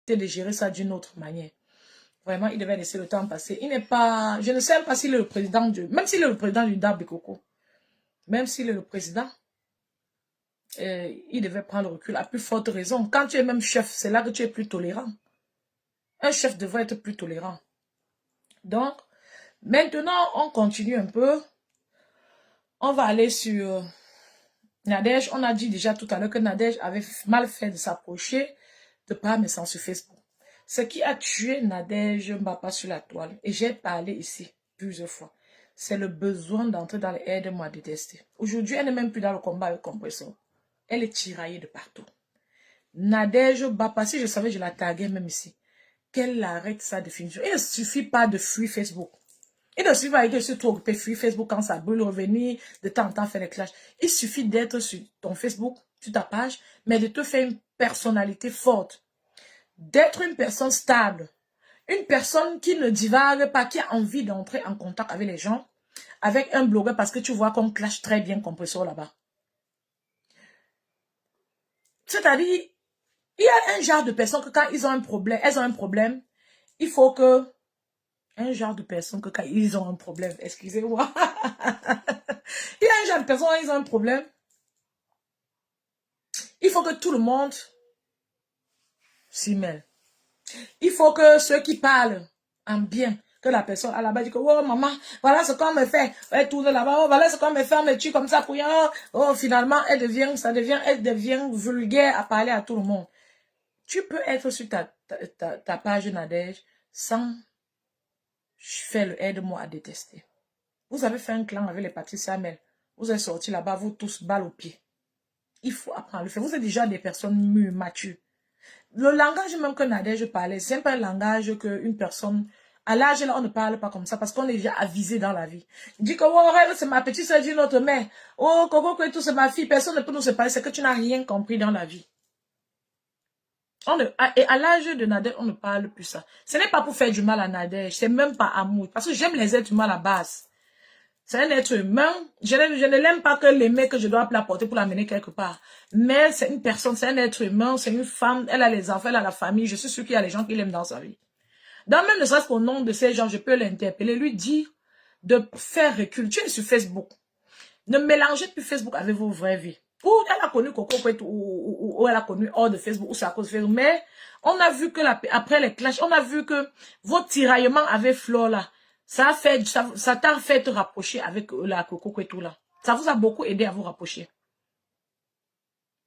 de gérer ça d'une autre manière. Vraiment, il devait laisser le temps passer. Il n'est pas... Je ne sais même pas s'il est le président du... Même s'il est le président du DAB Coco. Même s'il est le président, il devait prendre le recul. À plus forte raison. Quand tu es même chef, c'est là que tu es plus tolérant. Un chef devrait être plus tolérant. Donc, maintenant, on continue un peu. On va aller sur Nadège. On a dit déjà tout à l'heure que Nadège avait mal fait de s'approcher de par mes sens sur Facebook. Ce qui a tué Nadège Mbapa sur la toile, et j'ai parlé ici plusieurs fois, c'est le besoin d'entrer dans les aide-moi à détester. Aujourd'hui, elle n'est même plus dans le combat avec Compressor. Elle est tiraillée de partout. Nadège Mbapa, si je savais, je la taguais même ici. Qu'elle arrête sa définition. Il ne suffit pas de fuir Facebook. Il ne suffit pas que je suis trop occupé fuir Facebook quand ça brûle, revenir de temps en temps faire les clashs. Il suffit d'être sur ton Facebook, sur ta page, mais de te faire une personnalité forte. D'être une personne stable, une personne qui ne divague pas, qui a envie d'entrer en contact avec les gens, avec un blogueur, parce que tu vois qu'on clash très bien Compressor là-bas. C'est-à-dire, il y a un genre de personnes que quand ils ont un problème, elles ont un problème, il faut que... Un genre de personnes que quand ils ont un problème, excusez-moi, il y a un genre de personnes quand ils ont un problème, il faut que tout le monde s'y mêle. Il faut que ceux qui parlent en bien, que la personne à la base dit que oh maman, voilà ce qu'on me fait, elle tourne là-bas, oh voilà ce qu'on me fait, on me tue comme ça pour rien. Oh finalement elle devient vulgaire à parler à tout le monde. Tu peux être sur ta page Nadège sans faire le aide-moi à détester. Vous avez fait un clan avec les Patricia Mel, vous êtes sortis là-bas, vous tous balles aux pieds. Il faut apprendre à le faire. Vous êtes déjà des personnes mûres, matures. Le langage même que Nadège parlait, c'est pas un langage qu'une personne, à l'âge là, on ne parle pas comme ça parce qu'on est déjà avisé dans la vie. Il dit que, oh, c'est ma petite soeur, dit notre mère. Oh, Coco, tout c'est ma fille, personne ne peut nous séparer, c'est que tu n'as rien compris dans la vie. Et à l'âge de Nadège, on ne parle plus ça. Ce n'est pas pour faire du mal à Nadège, c'est même pas amour, parce que j'aime les êtres humains à la base. C'est un être humain. Je ne l'aime pas que l'aimer, que je dois la porter pour l'amener quelque part. Mais c'est une personne, c'est un être humain, c'est une femme, elle a les enfants, elle a la famille. Je suis sûre qu'il y a les gens qui l'aiment dans sa vie. Dans même ne serait-ce qu'au nom de ces gens, je peux l'interpeller, lui dire de faire recul. Tu es sur Facebook. Ne mélangez plus Facebook avec vos vraies vies. Ou elle a connu Coco ou elle a connu hors de Facebook, ou c'est à cause de Facebook. Mais on a vu que après les clashs, on a vu que votre tiraillement avec Flo là, ça t'a fait te rapprocher avec la Coco et tout là. Ça vous a beaucoup aidé à vous rapprocher.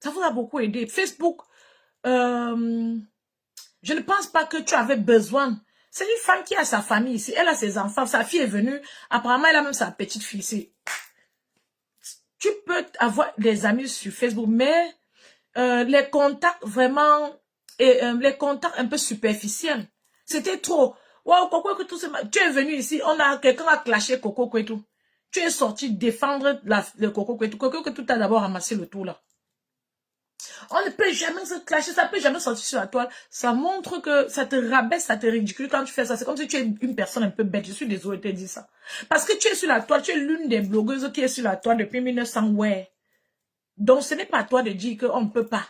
Ça vous a beaucoup aidé. Facebook, je ne pense pas que tu avais besoin. C'est une femme qui a sa famille ici. Elle a ses enfants. Sa fille est venue. Apparemment, elle a même sa petite fille ici. Tu peux avoir des amis sur Facebook, mais les contacts vraiment, les contacts un peu superficiels. C'était trop. Wow, Coco, que tout tu es venu ici, quelqu'un a clashé Coco et tout. Tu es sorti défendre le Coco et tout. Coco que tout a d'abord ramassé le tout là. On ne peut jamais se clasher, ça ne peut jamais sortir sur la toile. Ça montre que ça te rabaisse, ça te ridicule quand tu fais ça. C'est comme si tu es une personne un peu bête. Je suis désolée de te dire ça. Parce que tu es sur la toile, tu es l'une des blogueuses qui est sur la toile depuis 1900. Ouais. Donc ce n'est pas à toi de dire qu'on ne peut pas.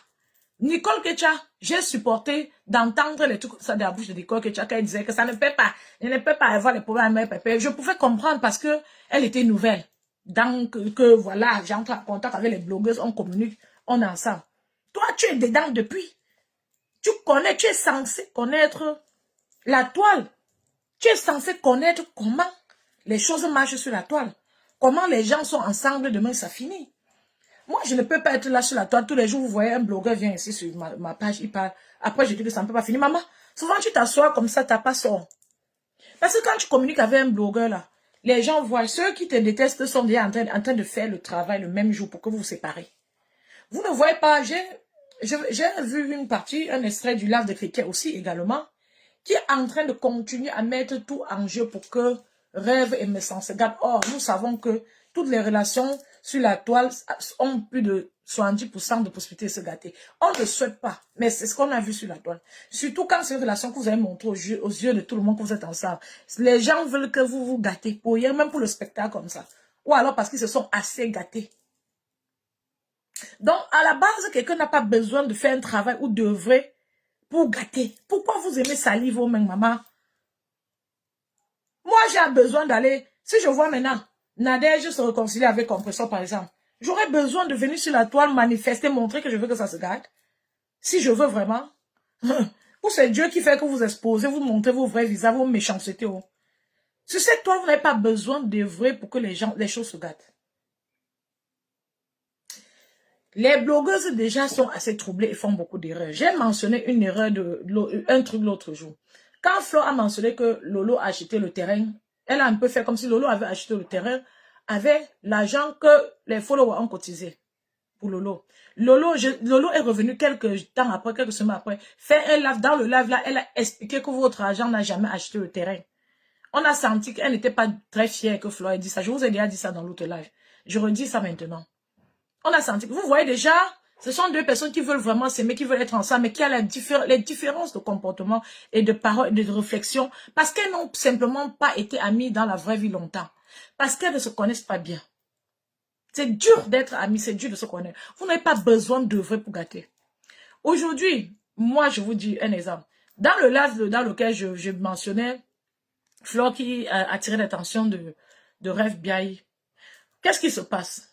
Nicole Kecha, j'ai supporté d'entendre les trucs ça de la bouche de Nicole Kecha qu'elle disait que ça ne peut pas. Elle ne peut pas avoir les problèmes avec Pépé. Je pouvais comprendre parce que elle était nouvelle. Donc que voilà, j'entre en contact avec les blogueuses, on communique, on est ensemble. Toi, tu es dedans depuis. Tu connais, tu es censé connaître la toile. Tu es censé connaître comment les choses marchent sur la toile. Comment les gens sont ensemble, demain ça finit. Moi, je ne peux pas être là sur la toile. Tous les jours, vous voyez un blogueur vient ici sur ma page, il parle. Après, je dis que ça ne peut pas finir. Maman, souvent tu t'assois comme ça, tu n'as pas son. Parce que quand tu communiques avec un blogueur là, les gens voient, ceux qui te détestent sont déjà en train de faire le travail le même jour pour que vous vous séparez. Vous ne voyez pas, j'ai vu une partie, un extrait du live de Cricket aussi également, qui est en train de continuer à mettre tout en jeu pour que Rêve et Messan se gardent. Or, nous savons que toutes les relations sur la toile ont plus de 70% de possibilités de se gâter. On ne le souhaite pas, mais c'est ce qu'on a vu sur la toile. Surtout quand c'est une relation que vous avez montrée aux yeux de tout le monde que vous êtes ensemble. Les gens veulent que vous vous gâtez pour rien, même pour le spectacle comme ça. Ou alors parce qu'ils se sont assez gâtés. Donc, à la base, quelqu'un n'a pas besoin de faire un travail ou d'œuvrer pour gâter. Pourquoi vous aimez salir vous-même, maman? Moi, j'ai besoin d'aller, si je vois maintenant, Nadège se réconcilier avec Compressor, par exemple, j'aurais besoin de venir sur la toile manifester, montrer que je veux que ça se gâte. Si je veux vraiment. Ou c'est Dieu qui fait que vous exposez, vous montrez vos vrais visages, vos méchancetés. Oh. Sur cette toile, vous n'avez pas besoin d'œuvrer pour que les choses se gâtent. Les blogueuses déjà sont assez troublées et font beaucoup d'erreurs. J'ai mentionné une erreur un truc l'autre jour. Quand Flo a mentionné que Lolo a acheté le terrain, elle a un peu fait comme si Lolo avait acheté le terrain avec l'argent que les followers ont cotisé pour Lolo. Lolo est revenu quelques temps après, quelques semaines après, faire un live. Dans le live là, elle a expliqué que votre argent n'a jamais acheté le terrain. On a senti qu'elle n'était pas très fière que Flo ait dit ça. Je vous ai déjà dit ça dans l'autre live. Je redis ça maintenant. On a senti que vous voyez déjà, ce sont deux personnes qui veulent vraiment s'aimer, qui veulent être ensemble, mais qui ont les différences de comportement et de parole et de réflexion, parce qu'elles n'ont simplement pas été amies dans la vraie vie longtemps, parce qu'elles ne se connaissent pas bien. C'est dur d'être amies, c'est dur de se connaître. Vous n'avez pas besoin d'œuvrer pour gâter. Aujourd'hui, moi, je vous dis un exemple. Dans le live dans lequel je mentionnais Flo qui a attiré l'attention de Rêve Biaï, qu'est-ce qui se passe?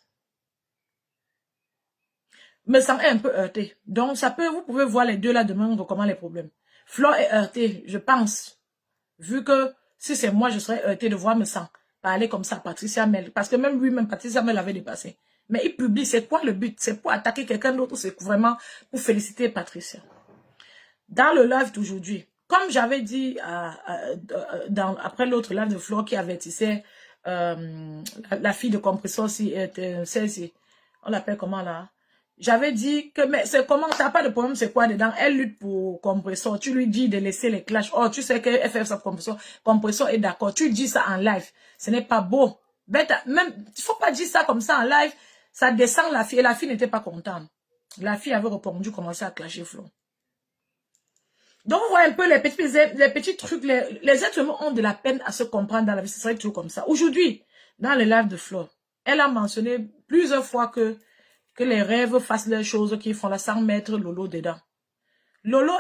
Me sens un peu heurté. Donc, vous pouvez voir les deux là demain, comment les problèmes. Flo est heurté, je pense. Vu que si c'est moi, je serais heurté de voir me sens parler comme ça à Patricia Mel. Parce que même lui-même, Patricia Mel avait dépassé. Mais il publie, c'est quoi le but? C'est pour attaquer quelqu'un d'autre ou c'est vraiment pour féliciter Patricia? Dans le live d'aujourd'hui, comme j'avais dit après l'autre live de Flo qui avertissait la fille de Compressor, on l'appelle comment là? J'avais dit que, mais c'est comment, t'as pas de problème, c'est quoi dedans? Elle lutte pour Compressor. Tu lui dis de laisser les clashs. Oh, tu sais qu'elle fait ça pour Compressor. Compressor est d'accord. Tu dis ça en live. Ce n'est pas beau. Même, il faut pas dire ça comme ça en live. Ça descend la fille. Et la fille n'était pas contente. La fille avait répondu, commencer à clasher Flo. Donc, vous voyez un peu les petits trucs. Les êtres humains ont de la peine à se comprendre dans la vie. Ce serait toujours comme ça. Aujourd'hui, dans le live de Flo, elle a mentionné plusieurs fois que les rêves fassent les choses qu'ils font là sans mettre Lolo dedans. Lolo,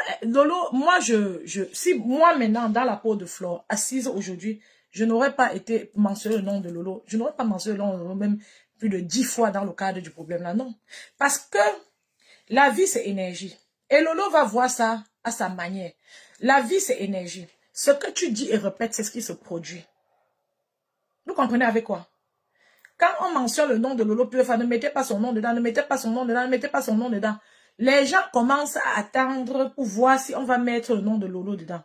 moi, si moi maintenant, dans la peau de Flore, assise aujourd'hui, je n'aurais pas été mentionné le nom de Lolo. Je n'aurais pas mentionné le nom de Lolo même plus de 10 fois dans le cadre du problème là, non. Parce que la vie, c'est énergie. Et Lolo va voir ça à sa manière. La vie, c'est énergie. Ce que tu dis et répètes, c'est ce qui se produit. Vous comprenez avec quoi? Quand on mentionne le nom de Lolo Piefa, ne mettez pas son nom dedans, ne mettez pas son nom dedans, ne mettez pas son nom dedans. Les gens commencent à attendre pour voir si on va mettre le nom de Lolo dedans.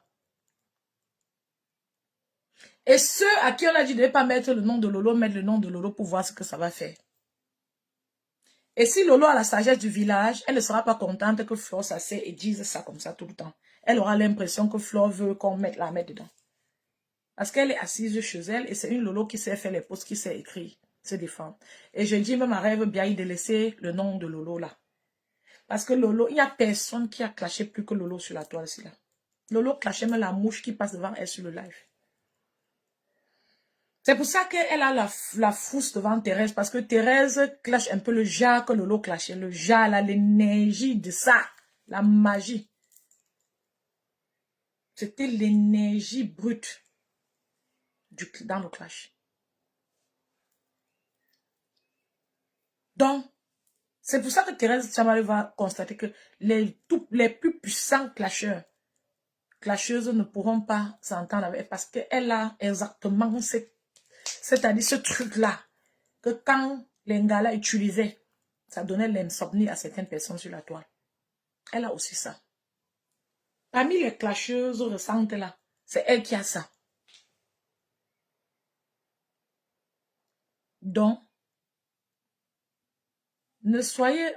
Et ceux à qui on a dit de ne pas mettre le nom de Lolo, mettre le nom de Lolo pour voir ce que ça va faire. Et si Lolo a la sagesse du village, elle ne sera pas contente que Flore s'assied et dise ça comme ça tout le temps. Elle aura l'impression que Flore veut qu'on mette la mette dedans. Parce qu'elle est assise chez elle et c'est une Lolo qui sait faire les posts, qui sait écrire, se défendre. Et je dis même à Rêve bien de laisser le nom de Lolo là. Parce que Lolo, il n'y a personne qui a clashé plus que Lolo sur la toile ici là. Lolo clashait même la mouche qui passe devant elle sur le live. C'est pour ça qu'elle a la frousse devant Thérèse. Parce que Thérèse clash un peu le jar que Lolo clashait. Le jar là, l'énergie de ça. La magie. C'était l'énergie brute dans le clash. Donc, c'est pour ça que Thérèse Tchamale va constater que les plus puissants clasheuses ne pourront pas s'entendre avec elle parce qu'elle a exactement c'est-à-dire ce truc-là que quand les Ngala utilisaient, ça donnait l'insomnie à certaines personnes sur la toile. Elle a aussi ça. Parmi les clasheuses récentes là, c'est elle qui a ça. Donc, ne soyez...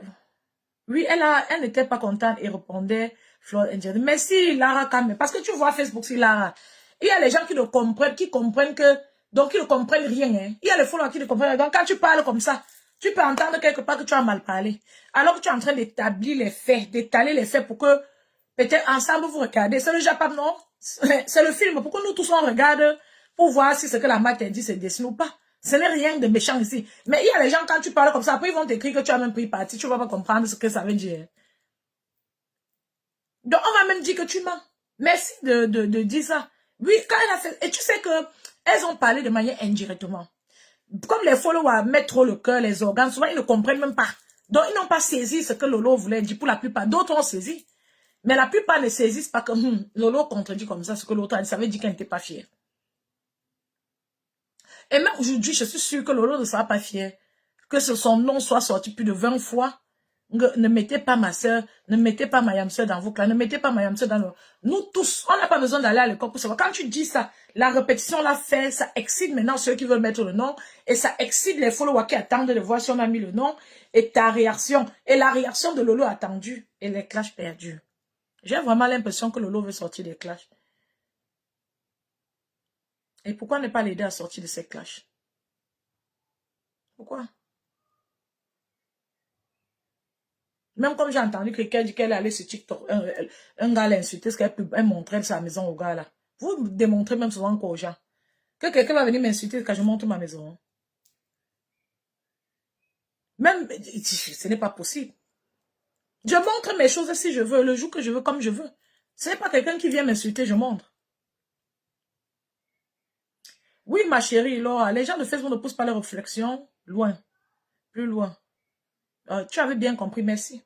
Oui, elle n'était pas contente et répondait, Flore Ndjeri, merci Lara Kame. Parce que tu vois Facebook, c'est Lara. Il y a les gens qui comprennent que... Donc, ils ne comprennent rien. Hein. Il y a les followers qui ne comprennent rien. Donc, quand tu parles comme ça, tu peux entendre quelque part que tu as mal parlé. Alors que tu es en train d'établir les faits, d'étaler les faits pour que peut-être ensemble vous regardez. C'est le Japon, non? C'est le film. Pourquoi nous tous on regarde pour voir si ce que la mère t'a dit c'est dessiné ou pas? Ce n'est rien de méchant ici. Mais il y a les gens, quand tu parles comme ça, après ils vont t'écrire que tu as même pris parti. Tu ne vas pas comprendre ce que ça veut dire. Donc, on va même dire que tu mens. Merci de dire ça. Oui, quand elle a fait... Et tu sais que elles ont parlé de manière indirectement. Comme les followers mettent trop le cœur, les organes, souvent ils ne comprennent même pas. Donc, ils n'ont pas saisi ce que Lolo voulait dire pour la plupart. D'autres ont saisi. Mais la plupart ne saisissent pas que Lolo contredit comme ça ce que l'autre a dit. Ça veut dire qu'elle n'était pas fière. Et même aujourd'hui, je suis sûre que Lolo ne sera pas fier. Que son nom soit sorti plus de 20 fois. Ne mettez pas ma soeur, ne mettez pas ma yam soeur dans vos clans, ne mettez pas ma yam soeur dans nos... Nous tous, on n'a pas besoin d'aller à l'école pour savoir. Quand tu dis ça, la répétition l'a fait, ça excite maintenant ceux qui veulent mettre le nom et ça excite les followers qui attendent de voir si on a mis le nom et ta réaction. Et la réaction de Lolo attendue et les clashs perdus. J'ai vraiment l'impression que Lolo veut sortir des clashs. Et pourquoi ne pas l'aider à sortir de ces clashs? Pourquoi? Même comme j'ai entendu que quelqu'un dit qu'elle allait sur TikTok, un gars l'insulter, ce qu'elle montrait sa maison au gars là. Vous démontrez même souvent quoi aux gens. Que quelqu'un va venir m'insulter quand je montre ma maison. Même, ce n'est pas possible. Je montre mes choses si je veux, le jour que je veux, comme je veux. Ce n'est pas quelqu'un qui vient m'insulter, je montre. Oui, ma chérie, Laura, les gens de Facebook ne poussent pas leurs réflexions loin, plus loin. Tu avais bien compris, merci.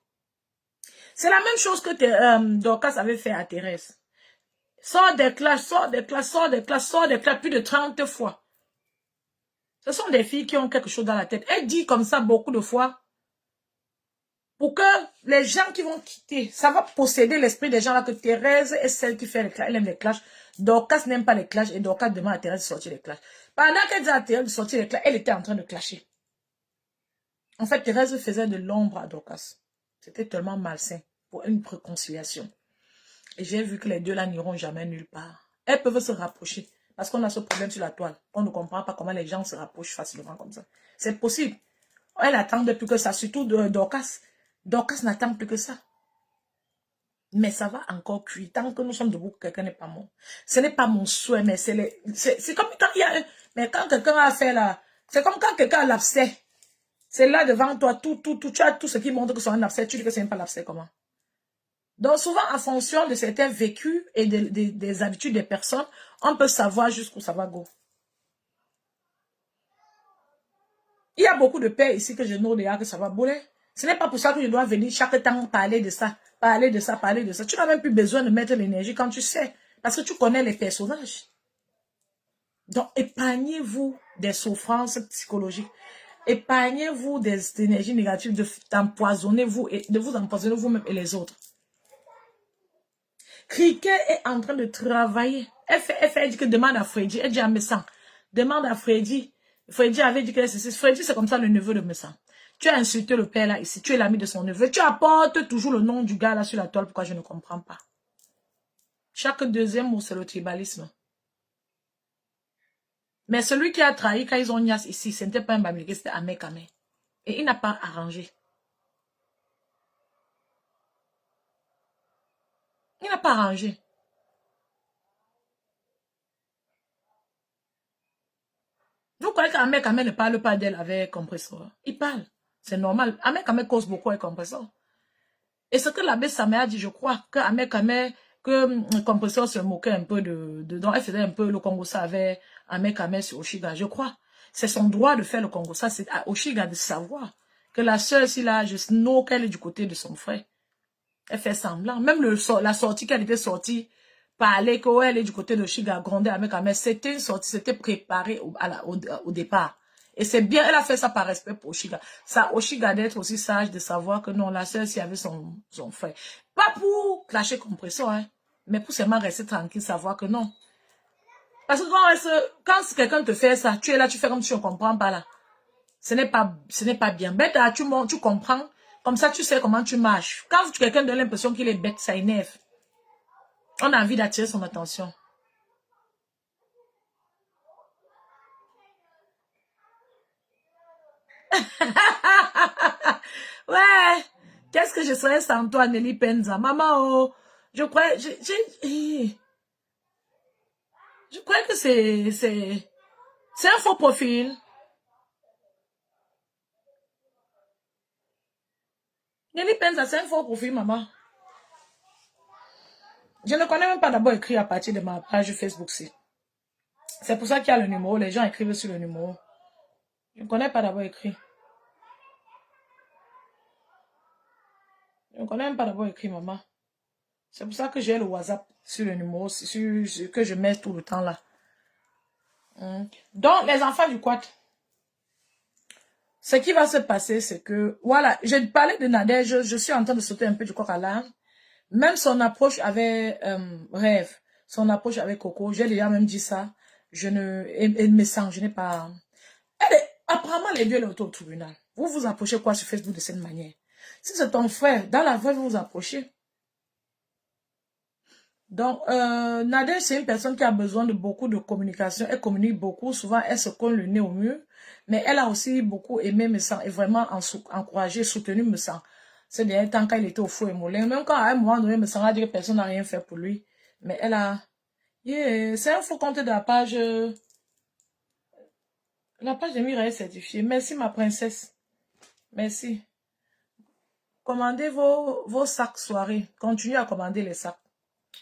C'est la même chose que Dorcas avait fait à Thérèse. Sors des classes, sors des classes, sors des classes, sors des classes plus de 30 fois. Ce sont des filles qui ont quelque chose dans la tête. Elle dit comme ça beaucoup de fois pour que les gens qui vont quitter, ça va posséder l'esprit des gens là que Thérèse est celle qui fait les clashs. Elle aime les clashs. Dorcas n'aime pas les clashs et Dorcas demande à Thérèse de sortir les clashs. Pendant qu'elle dit à Thérèse de sortir les clashs, elle était en train de clasher. En fait, Thérèse faisait de l'ombre à Dorcas. C'était tellement malsain pour une réconciliation. Et j'ai vu que les deux là n'iront jamais nulle part. Elles peuvent se rapprocher. Parce qu'on a ce problème sur la toile. On ne comprend pas comment les gens se rapprochent facilement comme ça. C'est possible. Elle attend plus que ça. Surtout de Dorcas. Dorcas n'attend plus que ça. Mais ça va encore cuire. Tant que nous sommes debout, quelqu'un n'est pas mort. Ce n'est pas mon souhait, mais c'est comme quand il y a... Mais quand quelqu'un a fait là... C'est comme quand quelqu'un a l'abcès. C'est là devant toi, tu as tout ce qui montre que c'est un abcès. Tu dis que ce n'est pas l'abcès, comment? Donc souvent, en fonction de certains vécus et des habitudes des personnes, on peut savoir jusqu'où ça va go. Il y a beaucoup de pères ici que je note déjà que ça va bouler. Ce n'est pas pour ça que je dois venir chaque temps parler de ça, parler de ça, parler de ça. Tu n'as même plus besoin de mettre l'énergie quand tu sais, parce que tu connais les personnages. Donc, épargnez-vous des souffrances psychologiques. Épargnez-vous des énergies négatives, d'empoisonner vous et de vous empoisonner vous-même et les autres. Cricket est en train de travailler. Elle dit que demande à Freddy. Elle dit à Messan. Demande à Freddy. Freddy avait dit que c'est Freddy, c'est comme ça le neveu de Messan. Tu as insulté le père là ici. Tu es l'ami de son neveu. Tu apportes toujours le nom du gars là sur la toile. Pourquoi je ne comprends pas? Chaque deuxième mot, c'est le tribalisme. Mais celui qui a trahi quand ils ont nias ici, ce n'était pas un Bamileke, c'était Ahmed Kamé. Et il n'a pas arrangé. Il n'a pas arrangé. Vous croyez qu'Ahmed Kamé ne parle pas d'elle avec Compressor? Il parle. C'est normal. Ahmed Kamé cause beaucoup avec Compressor. Et ce que l'abbé Samé a dit, je crois, que Ahmed Kamé, que Compressor se moquait un peu donc elle faisait un peu le Congossa avec Ahmed Kamé sur Oshiga, je crois. C'est son droit de faire le Congossa, c'est à Oshiga de savoir que la sœur, si là, je know qu'elle est du côté de son frère. Elle fait semblant. Même la sortie qu'elle était sortie, parler qu'elle est du côté de Oshiga, gronder Ahmed Kamé, c'était une sortie, c'était préparé au départ. Et c'est bien, elle a fait ça par respect pour Oshiga. Ça, Oshiga d'être aussi sage de savoir que non, la sœur, s'il y avait son frère. Pas pour clasher Compressor, hein, mais pour seulement rester tranquille, savoir que non. Parce que quand quelqu'un te fait ça, tu es là, tu fais comme si tu ne comprends pas là. Ce n'est pas bien. Bête, tu comprends. Comme ça, tu sais comment tu marches. Quand quelqu'un donne l'impression qu'il est bête, ça énerve. On a envie d'attirer son attention. Ouais. Qu'est-ce que je serais sans toi, Nelly Penza? Maman, oh. Je crois, je crois que c'est un faux profil. Nelly Penza, c'est un faux profil, maman. Je ne connais même pas d'abord écrit à partir de ma page Facebook. C'est pour ça qu'il y a le numéro. Les gens écrivent sur le numéro. Je ne connais pas d'abord écrit. Je ne connais même pas d'abord écrit, maman. C'est pour ça que j'ai le WhatsApp sur le numéro, que je mets tout le temps là. Donc, les enfants du quad, ce qui va se passer, c'est que, voilà, j'ai parlé de Nadège, je suis en train de sauter un peu du coq à l'âne. Même son approche avec Rêve, son approche avec Coco, j'ai déjà même dit ça. Elle me sent, je n'ai pas... Apparemment, les deux, elle est au tribunal. Vous vous approchez quoi sur Facebook de cette manière? Si c'est ton frère, dans la vraie, vous vous approchez. Donc, Nadège, c'est une personne qui a besoin de beaucoup de communication. Elle communique beaucoup. Souvent, elle se colle le nez au mur. Mais elle a aussi beaucoup aimé me sent et vraiment encouragé, soutenu me sent. C'est dernier temps quand il était au fou et mollet. Même quand à un moment donné, me sent a dit que personne n'a rien fait pour lui. Mais elle a... Yeah, c'est un faux compte de la page... La page de Mireille certifiée. Merci ma princesse. Merci. Commandez vos sacs soirée. Continuez à commander les sacs.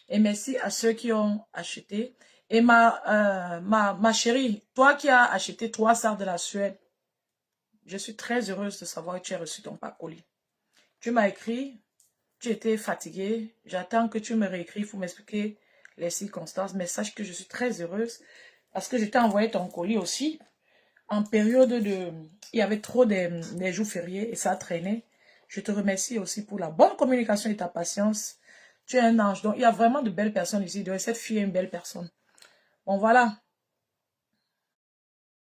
Et merci à ceux qui ont acheté. Et ma chérie, toi qui as acheté 3 sacs de la Suède, je suis très heureuse de savoir que tu as reçu ton colis. Tu m'as écrit, tu étais fatiguée. J'attends que tu me réécrives pour m'expliquer les circonstances. Mais sache que je suis très heureuse parce que je t'ai envoyé ton colis aussi en période de... Il y avait trop des jours fériés et ça a traîné. Je te remercie aussi pour la bonne communication et ta patience. Tu es un ange. Donc, il y a vraiment de belles personnes ici. Donc, cette fille est une belle personne. Bon, voilà.